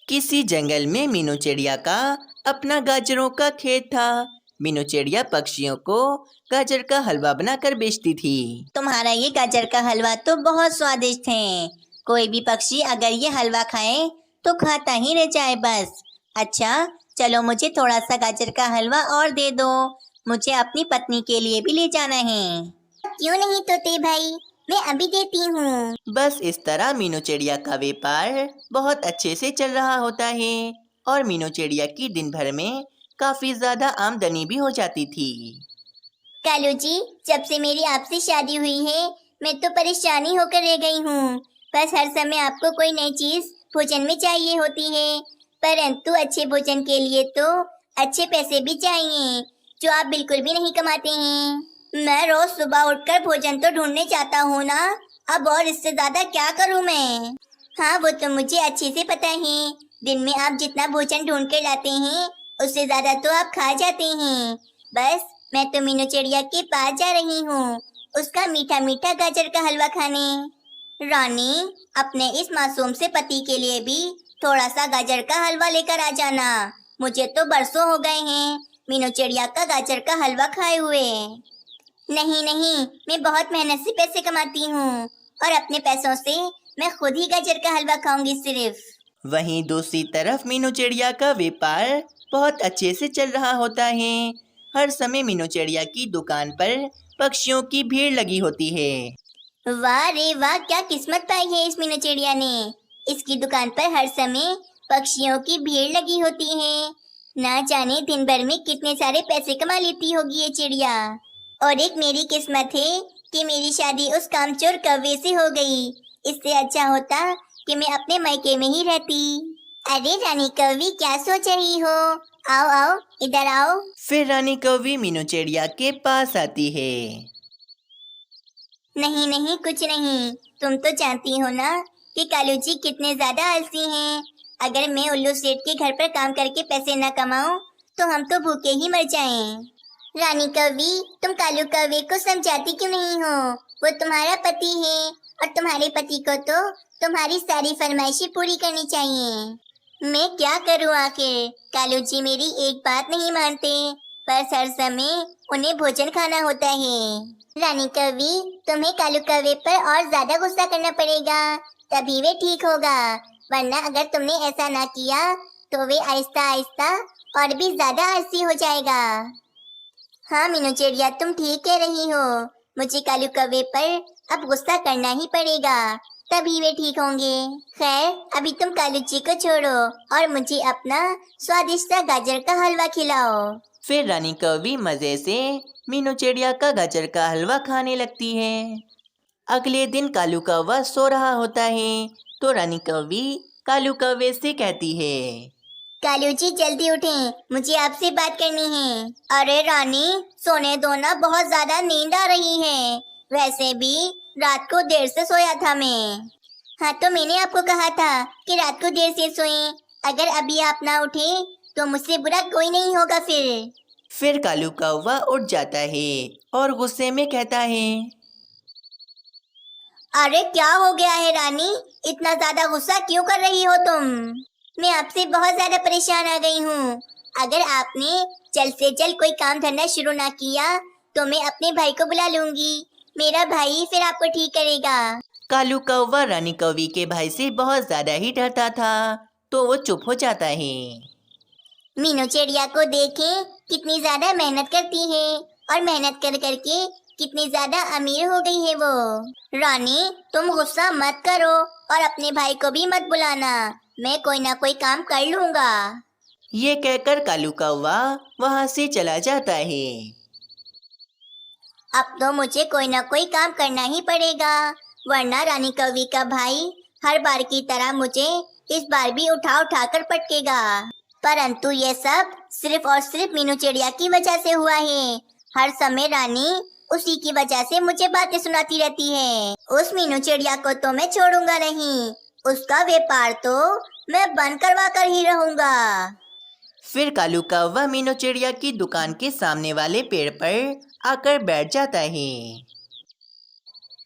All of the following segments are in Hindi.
किसी जंगल में मीनू चिड़िया का अपना गाजरों का खेत था। मीनू चिड़िया पक्षियों को गाजर का हलवा बनाकर बेचती थी। तुम्हारा ये गाजर का हलवा तो बहुत स्वादिष्ट है। कोई भी पक्षी अगर ये हलवा खाए तो खाता ही रह जाए बस। अच्छा, चलो मुझे थोड़ा सा गाजर का हलवा और दे दो। मुझे अपनी पत्नी के लिए भी ले जाना है। क्यों नहीं तोते भाई, मैं अभी देती हूँ। बस इस तरह मीनू चिड़िया का व्यापार बहुत अच्छे से चल रहा होता है और मीनू चिड़िया की दिन भर में काफी ज्यादा आमदनी भी हो जाती थी। कालू जी, जब से मेरी आपसे शादी हुई है मैं तो परेशानी होकर रह गई हूँ। बस हर समय आपको कोई नई चीज भोजन में चाहिए होती है, परंतु अच्छे भोजन के लिए तो अच्छे पैसे भी चाहिए, जो आप बिल्कुल भी नहीं कमाते हैं। मैं रोज सुबह उठकर भोजन तो ढूंढने जाता हूँ ना, अब और इससे ज्यादा क्या करूँ मैं। हाँ, वो तो मुझे अच्छे से पता है। दिन में आप जितना भोजन ढूंढ कर लाते हैं उससे ज्यादा तो आप खा जाते हैं। बस मैं तो मीनू चिड़िया के पास जा रही हूँ, उसका मीठा मीठा गाजर का हलवा खाने। रानी, अपने इस मासूम से पति के लिए भी थोड़ा सा गाजर का हलवा लेकर आ जाना। मुझे तो बरसों हो गए हैं मीनू चिड़िया का गाजर का हलवा खाए हुए। नहीं नहीं, मैं बहुत मेहनत से पैसे कमाती हूँ और अपने पैसों से मैं खुद ही गाजर का हलवा खाऊंगी सिर्फ। वहीं दूसरी तरफ मीनू चिड़िया का व्यापार बहुत अच्छे से चल रहा होता है। हर समय मीनू चिड़िया की दुकान पर पक्षियों की भीड़ लगी होती है। वाह रे वाह, क्या किस्मत पाई है इस मीनू चिड़िया ने। इसकी दुकान पर हर समय पक्षियों की भीड़ लगी होती है। ना जाने दिन भर में कितने सारे पैसे कमा लेती होगी ये चिड़िया। और एक मेरी किस्मत है कि मेरी शादी उस कामचोर कौवे से हो गई। इससे अच्छा होता कि मैं अपने मायके में ही रहती। अरे रानी कौवी, क्या सोच रही हो? आओ आओ, इधर आओ। फिर रानी कौवी मीनू चिड़िया के पास आती है। नहीं नहीं, कुछ नहीं। तुम तो जानती हो ना कि कालू जी कितने ज्यादा आलसी हैं। अगर मैं उल्लू सेठ के घर पर काम करके पैसे न कमाऊं तो हम तो भूखे ही मर जाएं। रानी कौवी, तुम कालू कौवे को समझाती क्यों नहीं हो? वो तुम्हारा पति है और तुम्हारे पति को तो तुम्हारी सारी फरमाइशें पूरी करनी चाहिए। मैं क्या करूं आखिर? कालू जी मेरी एक बात नहीं मानते, बस हर समय उन्हें भोजन खाना होता है। रानी कौवी, तुम्हें कालू कौवे पर और ज्यादा गुस्सा करना पड़ेगा, तभी वे ठीक होगा। वरना अगर तुमने ऐसा ना किया तो वे आहिस्ता आहिस्ता और भी ज्यादा आलसी हो जाएगा। हाँ मीनू चिड़िया, तुम ठीक कह रही हो। मुझे कालू कौवे पर अब गुस्सा करना ही पड़ेगा, तभी वे ठीक होंगे। खैर, अभी तुम कालू जी को छोड़ो और मुझे अपना स्वादिष्ट सा गाजर का हलवा खिलाओ। फिर रानी कौवी मजे से मीनू चिड़िया का गाजर का हलवा खाने लगती है। अगले दिन कालू कौवा सो रहा होता है तो रानी कौवी कालू कौवे से कहती है, कालू जी जल्दी उठें, मुझे आपसे बात करनी है। अरे रानी, सोने दो ना, बहुत ज्यादा नींद आ रही है। वैसे भी रात को देर से सोया था मैं। हाँ, तो मैंने आपको कहा था कि रात को देर से सोएं। अगर अभी आप ना उठे तो मुझसे बुरा कोई नहीं होगा फिर। फिर कालू कौवा उठ जाता है और गुस्से में कहता है, अरे क्या हो गया है रानी, इतना ज्यादा गुस्सा क्यों कर रही हो तुम? मैं आपसे बहुत ज्यादा परेशान आ गई हूँ। अगर आपने जल्द से जल्द कोई काम धंधा शुरू ना किया तो मैं अपने भाई को बुला लूंगी। मेरा भाई फिर आपको ठीक करेगा। कालू कौवा रानी कौवी के भाई से बहुत ज्यादा ही डरता था तो वो चुप हो जाता है। मीनू चिड़िया को देखें, कितनी ज्यादा मेहनत करती है और मेहनत कर करके कितनी ज्यादा अमीर हो गई है वो। रानी, तुम गुस्सा मत करो और अपने भाई को भी मत बुलाना। मैं कोई ना कोई काम कर लूंगा। ये कहकर कालू कौवा वहाँ से चला जाता है। अब तो मुझे कोई ना कोई काम करना ही पड़ेगा, वरना रानी कौवी का भाई हर बार की तरह मुझे इस बार भी उठा उठा कर पटकेगा। परंतु ये सब सिर्फ और सिर्फ मीनू चिड़िया की वजह से हुआ है। हर समय रानी उसी की वजह से मुझे बातें सुनाती रहती है। उस मीनू चिड़िया को तो मैं छोड़ूंगा नहीं, उसका व्यापार तो मैं बंद करवा कर ही रहूंगा। फिर कालू कौवा मीनू चिड़िया की दुकान के सामने वाले पेड़ पर आकर बैठ जाता है।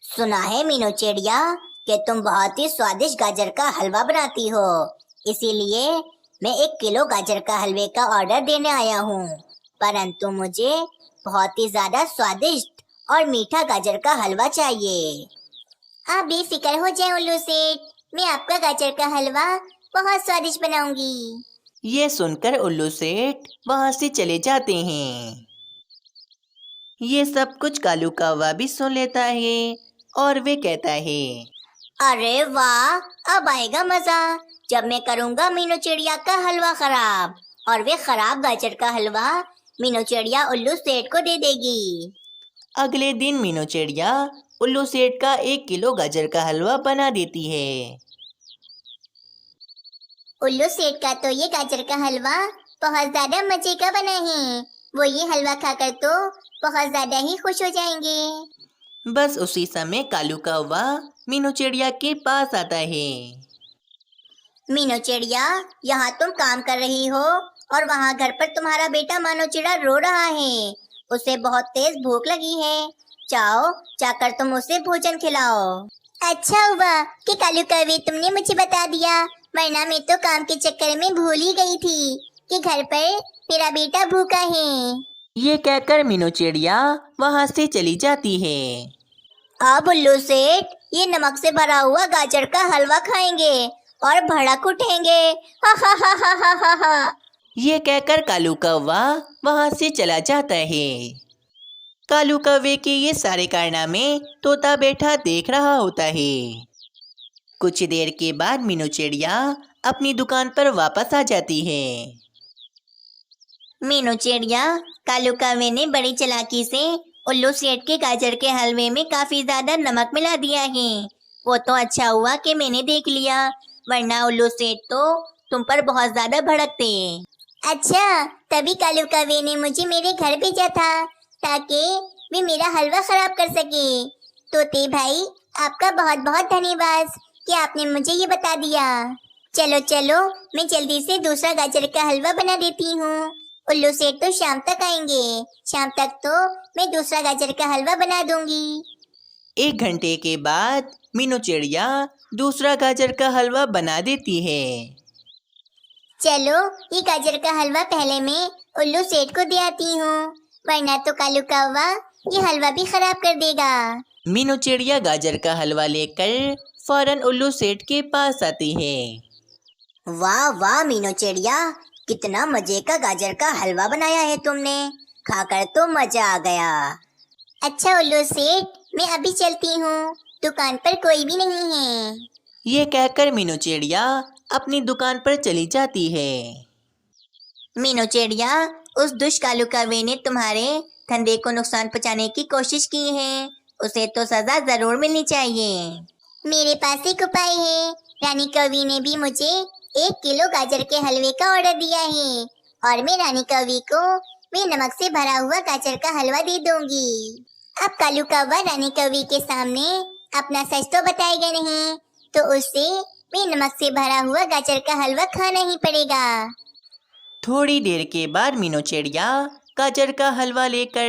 सुना है मीनू चिड़िया कि तुम बहुत ही स्वादिष्ट गाजर का हलवा बनाती हो। इसीलिए मैं 1 किलो गाजर का हलवे का ऑर्डर देने आया हूँ। परंतु मुझे बहुत ही ज्यादा स्वादिष्ट और मीठा गाजर का हलवा चाहिए। आप बेफिक्र हो जाए उल्लू सेठ, मैं आपका गाजर का हलवा बहुत स्वादिष्ट बनाऊंगी। ये सुनकर उल्लू सेठ वहाँ से चले जाते हैं। ये सब कुछ कालू कौवा भी सुन लेता है और वे कहता है, अरे वाह, अब आएगा मजा जब मैं करूंगा मीनू चिड़िया का हलवा खराब और वे खराब गाजर का हलवा मीनू चिड़िया उल्लू सेठ को दे देगी। अगले दिन मीनू चिड़िया उल्लू सेठ का 1 किलो गाजर का हलवा बना देती है। उल्लू सेठ का तो ये गाजर का हलवा बहुत ज्यादा मजे का बना है। वो ये हलवा खाकर तो बहुत ज्यादा ही खुश हो जाएंगे। बस उसी समय कालू कौवा मीनू चिड़िया के पास आता है। मीनू चिड़िया, यहाँ तुम काम कर रही हो और वहाँ घर पर तुम्हारा बेटा मानो चिड़ा रो रहा है। उसे बहुत तेज भूख लगी है। जाओ, जाकर तुम उसे भोजन खिलाओ। अच्छा हुआ कि कालू कौवे तुमने मुझे बता दिया, वरना मैं तो काम के चक्कर में भूल ही गई थी कि घर पर मेरा बेटा भूखा है। ये कहकर मीनू चिड़िया वहाँ से चली जाती है। अब उल्लू सेठ ये नमक से भरा हुआ गाजर का हलवा खाएंगे और भड़क उठेंगे। हा हा हा हा हा हा हा। ये कहकर कालू कौवा वहाँ से चला जाता है। कालू कौवे के ये सारे कारनामे तोता बैठा देख रहा होता है। कुछ देर के बाद मीनू चिड़िया अपनी दुकान पर वापस आ जाती है। मीनू चिड़िया, कालू कौवे ने बड़ी चालाकी से उल्लू सेठ के गाजर के हलवे में काफी ज्यादा नमक मिला दिया है। वो तो अच्छा हुआ कि मैंने देख लिया, वरना उल्लू सेठ तो तुम पर बहुत ज्यादा भड़कते। अच्छा, तभी कालू कौवे ने मुझे मेरे घर भेजा था ताकि वे मेरा हलवा खराब कर सके। तोते भाई, आपका बहुत बहुत धन्यवाद कि आपने मुझे ये बता दिया। चलो चलो, मैं जल्दी से दूसरा गाजर का हलवा बना देती हूँ। उल्लू सेठ तो शाम तक आएंगे, शाम तक तो मैं दूसरा गाजर का हलवा बना दूंगी। 1 घंटे के बाद मीनू चिड़िया दूसरा गाजर का हलवा बना देती है। चलो, ये गाजर का हलवा पहले मैं उल्लू सेठ को दे आती हूँ, वरना तो कालू कौवा ये हलवा भी खराब कर देगा। मीनू चिड़िया गाजर का हलवा लेकर फौरन उल्लू सेठ के पास आती है। वाह वाह मीनू चिड़िया, कितना मजे का गाजर का हलवा बनाया है तुमने, खाकर तो मजा आ गया। अच्छा उल्लू सेठ, मैं अभी चलती हूँ, दुकान पर कोई भी नहीं है। ये कहकर मीनू चिड़िया अपनी दुकान पर चली जाती है। मीनू चिड़िया, उस दुष्ट कालू कौवे ने तुम्हारे धंधे को नुकसान पहुंचाने की कोशिश की है, उसे तो सजा जरूर मिलनी चाहिए। मेरे पास एक उपाय है। रानी कौवी ने भी मुझे 1 किलो गाजर के हलवे का ऑर्डर दिया है और मैं रानी कौवी को वे नमक से भरा हुआ गाजर का हलवा दे दूंगी। अब कालू कौवा रानी कौवी के सामने अपना सच तो बताएगा नहीं, तो उससे वे नमक से भरा हुआ गाजर का हलवा खाना ही पड़ेगा। थोड़ी देर के बाद मीनू चिड़िया गाजर का हलवा लेकर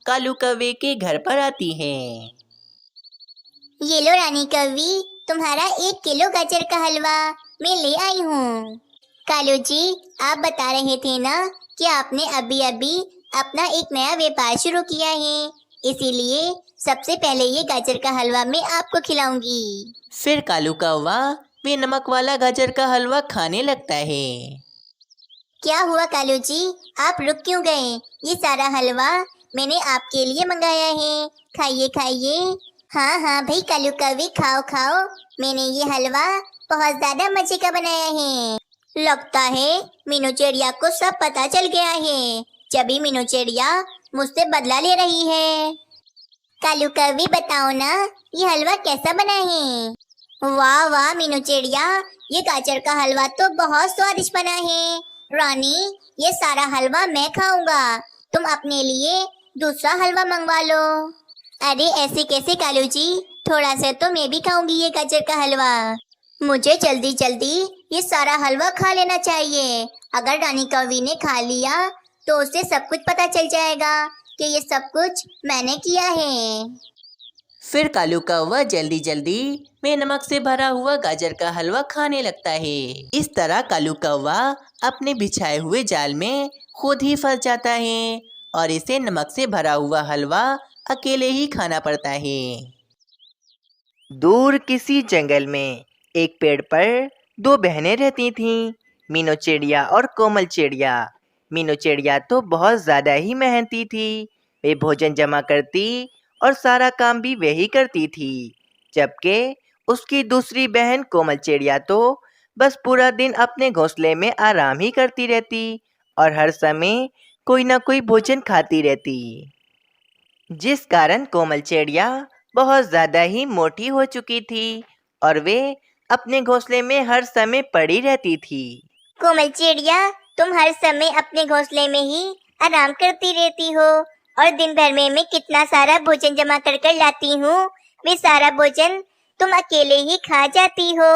कालू कौवे के घर पर आती है। ये लो रानी कौवी, तुम्हारा 1 किलो गाजर का हलवा मैं ले आई हूँ। कालू जी, आप बता रहे थे ना कि आपने अभी अभी अपना एक नया व्यापार शुरू किया है, इसीलिए सबसे पहले ये गाजर का हलवा मैं आपको खिलाऊंगी। फिर कालू कौवा वे नमक वाला गाजर का हलवा खाने लगता है। क्या हुआ कालू जी, आप रुक क्यों गए? ये सारा हलवा मैंने आपके लिए मंगाया है, खाइए खाइए। हाँ हाँ भाई कालू कौवे, खाओ खाओ, मैंने ये हलवा बहुत ज्यादा मजे का बनाया है। लगता है मीनू चिड़िया को सब पता चल गया है, जब मीनू चिड़िया मुझसे बदला ले रही है। कालू कौवे, बताओ ना ये हलवा कैसा बना है? वाह वाह मीनू चिड़िया, ये गाजर का हलवा तो बहुत स्वादिष्ट बना है। रानी, ये सारा हलवा मैं खाऊंगा, तुम अपने लिए दूसरा हलवा मंगवा लो। अरे ऐसे कैसे कालू जी, थोड़ा सा तो मैं भी खाऊंगी ये गाजर का हलवा। मुझे जल्दी जल्दी ये सारा हलवा खा लेना चाहिए। अगर रानी कौवी ने खा लिया तो उसे सब कुछ पता चल जाएगा कि ये सब कुछ मैंने किया है। फिर कालू कौवा जल्दी जल्दी में नमक से भरा हुआ गाजर का हलवा खाने लगता है। इस तरह कालू कौवा अपने बिछाए हुए जाल में खुद ही फंस जाता है और इसे नमक से भरा हुआ हलवा अकेले ही खाना पड़ता है। दूर किसी जंगल में एक पेड़ पर दो बहनें रहती थीं, मीनू चिड़िया और कोमल चिड़िया। मीनू चिड़िया तो बहुत ज़्यादा ही मेहनती थी। वे भोजन जमा करती और सारा काम भी वही करती थी, जबकि उसकी दूसरी बहन कोमल चिड़िया तो बस पूरा दिन अपने घोंसले में आराम ही करती रहती और हर समय कोई ना कोई भोजन खाती रहती, जिस कारण कोमल चिड़िया बहुत ज़्यादा ही मोटी हो चुकी थी और वे अपने घोंसले में हर समय पड़ी रहती थी। कोमल चिड़िया, तुम हर समय अपने घोंसले में ही आराम करती रहती हो और दिन भर में मैं कितना सारा भोजन जमा कर कर लाती हूँ, वे सारा भोजन तुम अकेले ही खा जाती हो।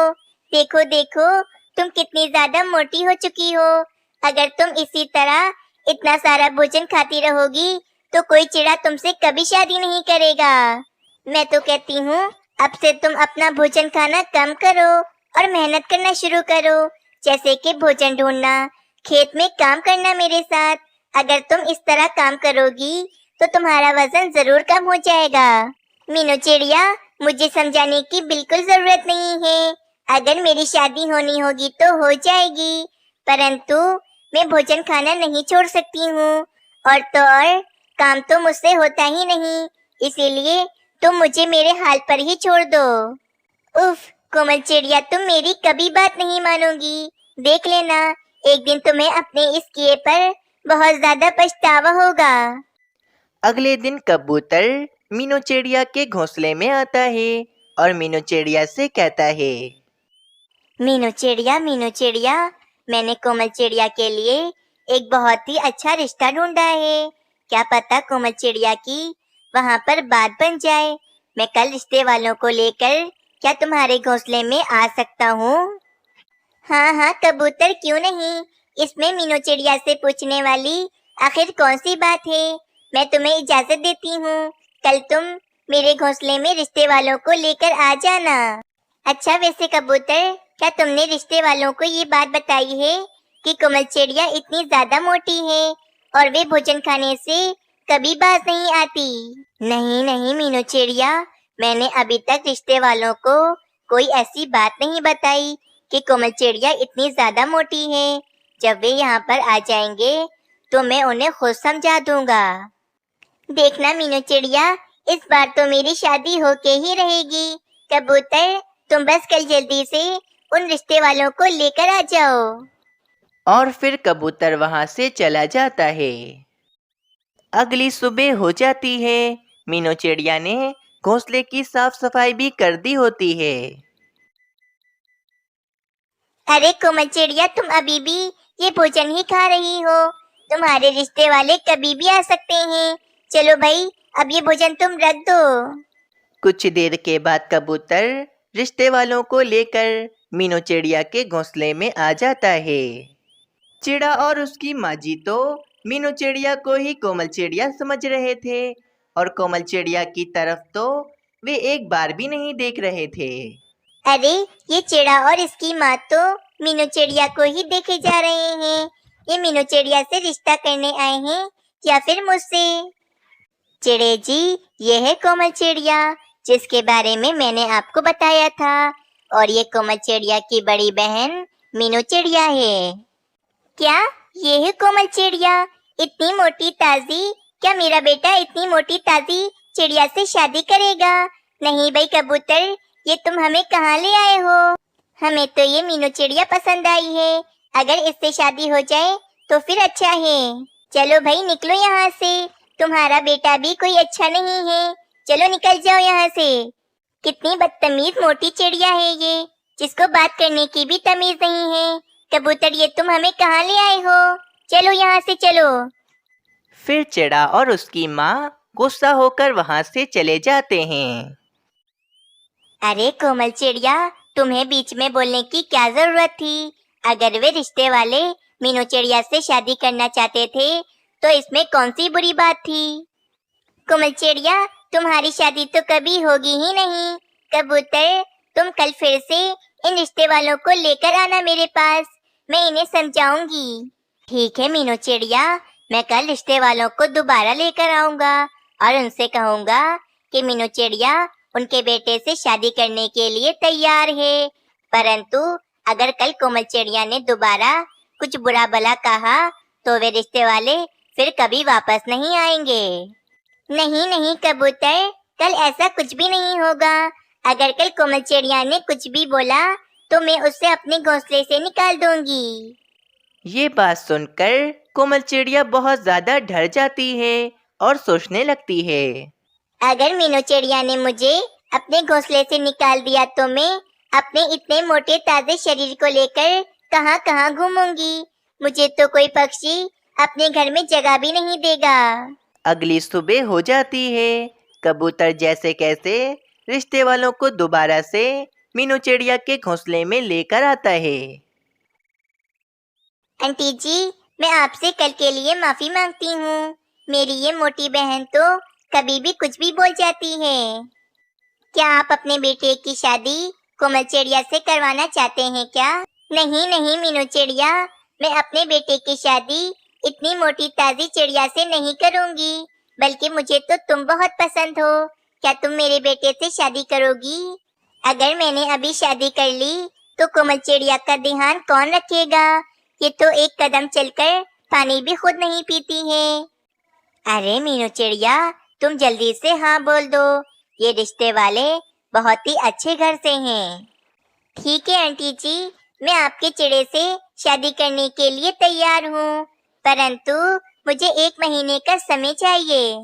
देखो देखो, तुम कितनी ज्यादा मोटी हो चुकी हो। अगर तुम इसी तरह इतना सारा भोजन खाती रहोगी तो कोई चिड़ा तुमसे कभी शादी नहीं करेगा। मैं तो कहती हूँ अब से तुम अपना भोजन खाना कम करो और मेहनत करना शुरू करो, जैसे कि भोजन ढूंढना, खेत में काम करना मेरे साथ। अगर तुम इस तरह काम करोगी तो तुम्हारा वजन जरूर कम हो जाएगा। मीनू चिड़िया, मुझे समझाने की बिल्कुल जरूरत नहीं है। अगर मेरी शादी होनी होगी तो हो जाएगी, परंतु मैं भोजन खाना नहीं छोड़ सकती हूँ और तो और काम तो मुझसे होता ही नहीं, इसीलिए तुम मुझे मेरे हाल पर ही छोड़ दो। उफ, कोमल चिड़िया, तुम मेरी कभी बात नहीं मानोगी। देख लेना, एक दिन तुम्हें अपने इस किए पर बहुत ज्यादा पछतावा होगा। अगले दिन कबूतर मीनू चिड़िया के घोंसले में आता है और मीनू चिड़िया से कहता है, मीनू चिड़िया, मैंने कोमल चिड़िया के लिए एक बहुत ही अच्छा रिश्ता ढूंढा है। क्या पता कोमल चिड़िया की वहाँ पर बात बन जाए। मैं कल रिश्ते वालों को लेकर क्या तुम्हारे घोंसले में आ सकता हूँ? हाँ हाँ कबूतर, क्यों नहीं। इसमें मीनू चिड़िया से पूछने वाली आखिर कौन सी बात है। मैं तुम्हें इजाजत देती हूँ, कल तुम मेरे घोंसले में रिश्ते वालों को लेकर आ जाना। अच्छा, वैसे कबूतर, क्या तुमने रिश्ते वालों को ये बात बताई है कि कोमल चिड़िया इतनी ज्यादा मोटी है और वे भोजन खाने से कभी बाज नहीं आती? नहीं नहीं मीनू चिड़िया, मैंने अभी तक रिश्ते वालों को कोई ऐसी बात नहीं बताई कि कोमल चिड़िया इतनी ज्यादा मोटी है। जब वे यहाँ पर आ जाएंगे तो मैं उन्हें खुद समझा दूंगा। देखना मीनू चिड़िया, इस बार तो मेरी शादी होके ही रहेगी। कबूतर, तुम बस कल जल्दी से उन रिश्ते वालों को लेकर आ जाओ। और फिर कबूतर वहाँ से चला जाता है। अगली सुबह हो जाती है। मीनू चिड़िया ने घोंसले की साफ सफाई भी कर दी होती है। अरे कोमल चिड़िया, तुम अभी भी ये भोजन ही खा रही हो? तुम्हारे रिश्ते वाले कभी भी आ सकते हैं। चलो भाई, अब ये भोजन तुम रख दो। कुछ देर के बाद कबूतर रिश्ते वालों को लेकर मीनू चिड़िया के घोंसले में आ जाता है। चिड़ा और उसकी माँ जी तो मीनू चिड़िया को ही कोमल चिड़िया समझ रहे थे और कोमल चिड़िया की तरफ तो वे एक बार भी नहीं देख रहे थे। अरे, ये चिड़ा और इसकी माँ तो मीनू चिड़िया को ही देखे जा रहे हैं। ये मीनू चिड़िया से रिश्ता करने आए हैं या फिर मुझसे? चिड़े जी, ये है कोमल चिड़िया जिसके बारे में मैंने आपको बताया था, और ये कोमल चिड़िया की बड़ी बहन मीनू चिड़िया है। क्या ये है कोमल चिड़िया, इतनी मोटी ताजी? क्या मेरा बेटा इतनी मोटी ताजी चिड़िया से शादी करेगा? नहीं भाई कबूतर, ये तुम हमें कहाँ ले आए हो? हमें तो ये मीनू चिड़िया पसंद आई है। अगर इससे शादी हो जाए तो फिर अच्छा है। चलो भाई, निकलो यहाँ से। तुम्हारा बेटा भी कोई अच्छा नहीं है। चलो निकल जाओ यहाँ से। कितनी बदतमीज मोटी चिड़िया है ये, जिसको बात करने की भी तमीज नहीं है। कबूतर, ये तुम हमें कहाँ ले आए हो? चलो यहाँ से चलो। फिर चिड़ा और उसकी माँ गुस्सा होकर वहाँ से चले जाते हैं। अरे कोमल चिड़िया, तुम्हें बीच में बोलने की क्या जरूरत थी? अगर वे रिश्ते वाले मीनू चिड़िया से शादी करना चाहते थे तो इसमें कौन सी बुरी बात थी? कोमल चिड़िया, तुम्हारी शादी तो कभी होगी ही नहीं। कबूतर, तुम कल फिर से इन रिश्ते वालों को लेकर आना मेरे पास, मैं इन्हें समझाऊंगी। ठीक है मीनू चिड़िया, मैं कल रिश्ते वालों को दोबारा लेकर आऊंगा और उनसे कहूंगा कि मीनू चिड़िया उनके बेटे से शादी करने के लिए तैयार है। परंतु अगर कल कोमल चिड़िया ने दोबारा कुछ बुरा भला कहा तो वे रिश्ते वाले फिर कभी वापस नहीं आएंगे। नहीं नहीं कबूतर, कल ऐसा कुछ भी नहीं होगा। अगर कल कोमल चिड़िया ने कुछ भी बोला तो मैं उसे अपने घोंसले से निकाल दूंगी। ये बात सुनकर कोमल चिड़िया बहुत ज्यादा डर जाती है और सोचने लगती है। अगर मीनू चिड़िया ने मुझे अपने घोंसले से निकाल दिया तो मैं अपने इतने मोटे ताजे शरीर को लेकर कहाँ कहाँ घूमूंगी। मुझे तो कोई पक्षी अपने घर में जगह भी नहीं देगा। अगली सुबह हो जाती है। कबूतर जैसे कैसे रिश्ते वालों को दोबारा से मीनू चिड़िया के घोंसले में लेकर आता है। आंटी जी, मैं आपसे कल के लिए माफी मांगती हूँ। मेरी ये मोटी बहन तो कभी भी कुछ भी बोल जाती है। क्या आप अपने बेटे की शादी कोमल चिड़िया से करवाना चाहते हैं क्या? नहीं नहीं मीनू चिड़िया, मैं अपने बेटे की शादी इतनी मोटी ताजी चिड़िया से नहीं करूँगी, बल्कि मुझे तो तुम बहुत पसंद हो। क्या तुम मेरे बेटे से शादी करोगी? अगर मैंने अभी शादी कर ली तो कोमल चिड़िया का ध्यान कौन रखेगा? ये तो एक कदम चलकर पानी भी खुद नहीं पीती है। अरे मीनू चिड़िया, तुम जल्दी से हाँ बोल दो। ये रिश्ते वाले बहुत ही अच्छे घर से हैं। ठीक है आंटी जी, मैं आपके चिड़े से शादी करने के लिए तैयार हूँ, परंतु मुझे 1 महीने का समय चाहिए।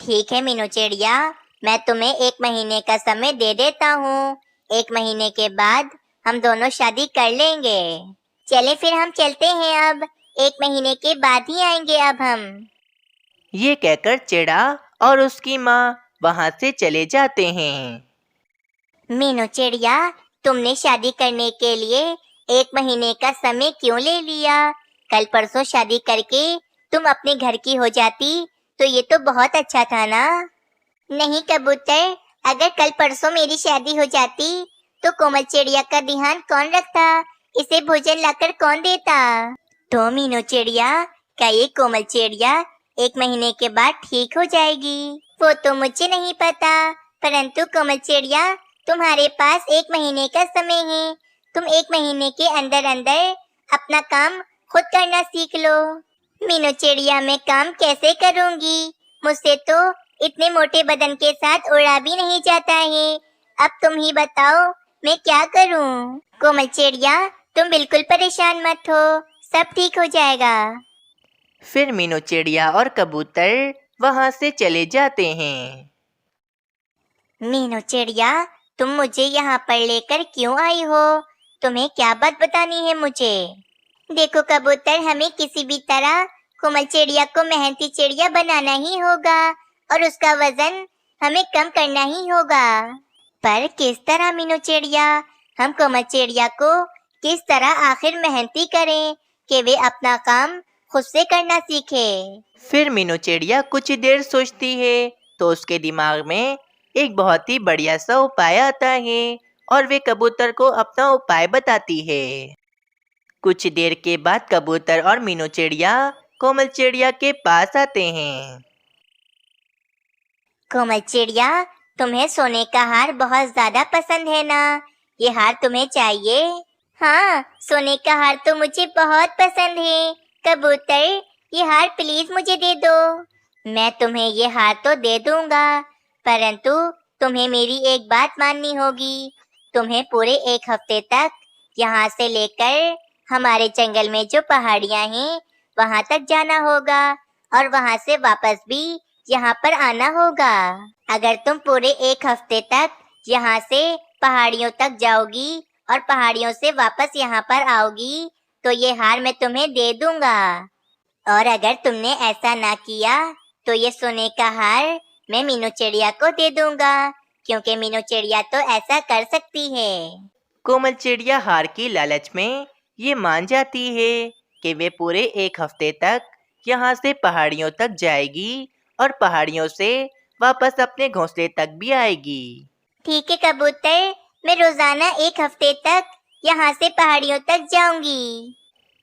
ठीक है मीनू चिड़िया, मैं तुम्हें 1 महीने का समय दे देता हूँ। 1 महीने के बाद हम दोनों शादी कर लेंगे। चले फिर हम चलते हैं अब। 1 महीने के बाद ही आएंगे अब हम। ये कहकर चिड़ा और उसकी माँ वहाँ से चले जाते हैं। मीनू चिड़िया, तुमने शादी करने के लिए 1 महीने का समय क्यों ले लिया? कल परसों शादी करके तुम अपने घर की हो जाती तो ये तो बहुत अच्छा था ना। नहीं कबूतर, अगर कल परसों मेरी शादी हो जाती तो कोमल चिड़िया का ध्यान कौन रखता? इसे भोजन लाकर कौन देता? तो मीनू चिड़िया, क्या ये कोमल चिड़िया 1 महीने के बाद ठीक हो जाएगी? वो तो मुझे नहीं पता, परंतु कोमल चिड़िया, तुम्हारे पास 1 महीने का समय है। तुम 1 महीने के अंदर अंदर अपना काम खुद करना सीख लो। मीनू चिड़िया, मैं काम कैसे करूँगी? मुझसे तो इतने मोटे बदन के साथ उड़ा भी नहीं जाता है। अब तुम ही बताओ मैं क्या करूँ? कोमल चिड़िया, तुम बिल्कुल परेशान मत हो, सब ठीक हो जाएगा। फिर मीनू चिड़िया और कबूतर वहाँ से चले जाते हैं। मीनू चिड़िया, तुम मुझे यहाँ पर लेकर क्यों आई हो? तुम्हें क्या बात बतानी है मुझे? देखो कबूतर, हमें किसी भी तरह कोमल चिड़िया को मेहनती चिड़िया बनाना ही होगा और उसका वजन हमें कम करना ही होगा। पर किस तरह मीनू चिड़िया? हम कोमल चिड़िया को किस तरह आखिर मेहनती करें कि वे अपना काम खुद से करना सीखे? फिर मीनू चिड़िया कुछ देर सोचती है तो उसके दिमाग में एक बहुत ही बढ़िया सा उपाय आता है और वे कबूतर को अपना उपाय बताती है। कुछ देर के बाद कबूतर और मीनू चिड़िया कोमल चिड़िया के पास आते हैं। कोमल चिड़िया, तुम्हें सोने का हार बहुत ज्यादा पसंद है ना? ये हार तुम्हें चाहिए? हाँ, सोने का हार तो मुझे बहुत पसंद है। कबूतर, ये हार प्लीज मुझे दे दो। मैं तुम्हें ये हार तो दे दूंगा, परंतु तुम्हें मेरी एक बात माननी होगी। तुम्हें पूरे 1 हफ्ते तक यहाँ से लेकर हमारे जंगल में जो पहाड़ियाँ हैं वहाँ तक जाना होगा और वहाँ से वापस भी यहाँ पर आना होगा। अगर तुम पूरे 1 हफ्ते तक यहाँ से पहाड़ियों तक जाओगी और पहाड़ियों से वापस यहाँ पर आओगी तो ये हार मैं तुम्हें दे दूंगा। और अगर तुमने ऐसा ना किया तो ये सोने का हार मैं मीनू चिड़िया को दे दूंगा, क्योंकि मीनू चिड़िया तो ऐसा कर सकती है। कोमल चिड़िया हार की लालच में ये मान जाती है कि वे पूरे 1 हफ्ते तक यहाँ से पहाड़ियों तक जाएगी और पहाड़ियों से वापस अपने घोंसले तक भी आएगी। ठीक है कबूतर, मैं रोजाना 1 हफ्ते तक यहाँ से पहाड़ियों तक जाऊंगी।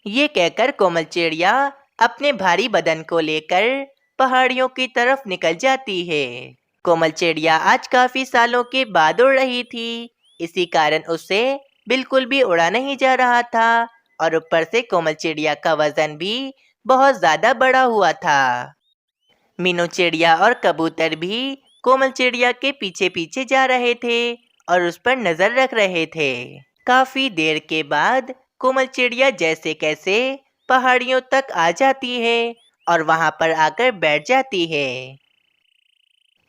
ये कहकर कोमल चिड़िया अपने भारी बदन को लेकर पहाड़ियों की तरफ निकल जाती है। कोमल चिड़िया आज काफी सालों के बाद उड़ रही थी, इसी कारण उससे बिल्कुल भी उड़ा नहीं जा रहा था और ऊपर से कोमल चिड़िया का वजन भी बहुत ज्यादा बढ़ा हुआ था। मीनू चिड़िया और कबूतर भी कोमल चिड़िया के पीछे पीछे जा रहे थे और उस पर नजर रख रहे थे। काफी देर के बाद कोमल चिड़िया जैसे कैसे पहाड़ियों तक आ जाती है और वहां पर आकर बैठ जाती है।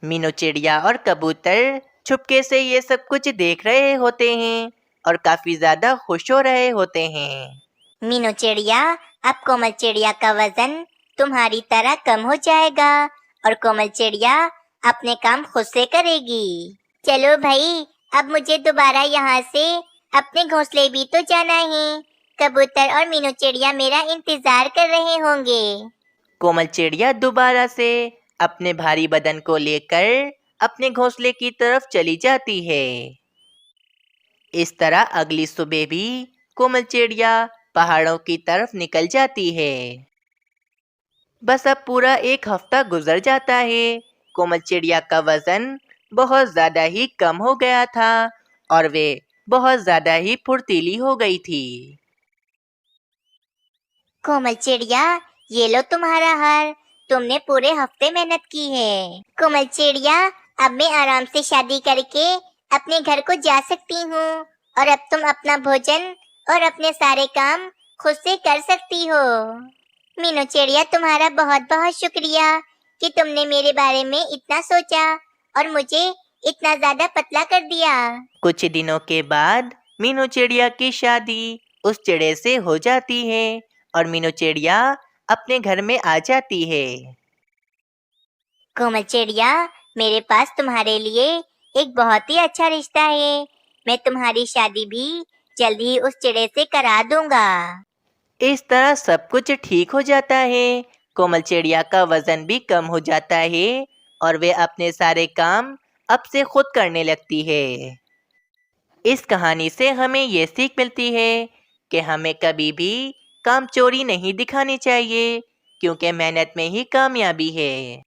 मीनू चिड़िया और कबूतर छुपके से ये सब कुछ देख रहे होते हैं और काफी ज्यादा खुश हो रहे होते हैं। मीनू चिड़िया, अब कोमल चिड़िया का वजन तुम्हारी तरह कम हो जाएगा और कोमल चिड़िया अपने काम खुद से करेगी। चलो भाई, अब मुझे दोबारा यहाँ से अपने घोंसले भी तो जाना है। कबूतर और मीनू चिड़िया मेरा इंतजार कर रहे होंगे। कोमल चिड़िया दोबारा से अपने भारी बदन को लेकर अपने घोंसले की तरफ चली जाती है। इस तरह अगली सुबह भी कोमल चिड़िया पहाड़ों की तरफ निकल जाती है। बस अब पूरा 1 हफ्ता गुजर जाता है। कोमल चिड़िया का वजन बहुत ज्यादा ही कम हो गया था और वे बहुत ज्यादा ही फुर्तीली हो गई थी। कोमल चिड़िया, ये लो तुम्हारा हार। तुमने पूरे हफ्ते मेहनत की है। कोमल चिड़िया, अब मैं आराम से शादी करके अपने घर को जा सकती हूँ और अब तुम अपना भोजन और अपने सारे काम खुद से कर सकती हो। मीनू चिड़िया, तुम्हारा बहुत बहुत शुक्रिया कि तुमने मेरे बारे में इतना सोचा और मुझे इतना ज्यादा पतला कर दिया। कुछ दिनों के बाद मीनू चिड़िया की शादी उस चिड़े से हो जाती है और मीनू चिड़िया अपने घर में आ जाती है। कोमल चिड़िया, मेरे पास तुम्हारे लिए एक बहुत ही अच्छा रिश्ता है। मैं तुम्हारी शादी भी जल्दी ही उस चिड़े से करा दूंगा। इस तरह सब कुछ ठीक हो जाता है। कोमल चिड़िया का वजन भी कम हो जाता है और वे अपने सारे काम अब से खुद करने लगती है। इस कहानी से हमें ये सीख मिलती है कि हमें कभी भी काम चोरी नहीं दिखानी चाहिए, क्योंकि मेहनत में ही कामयाबी है।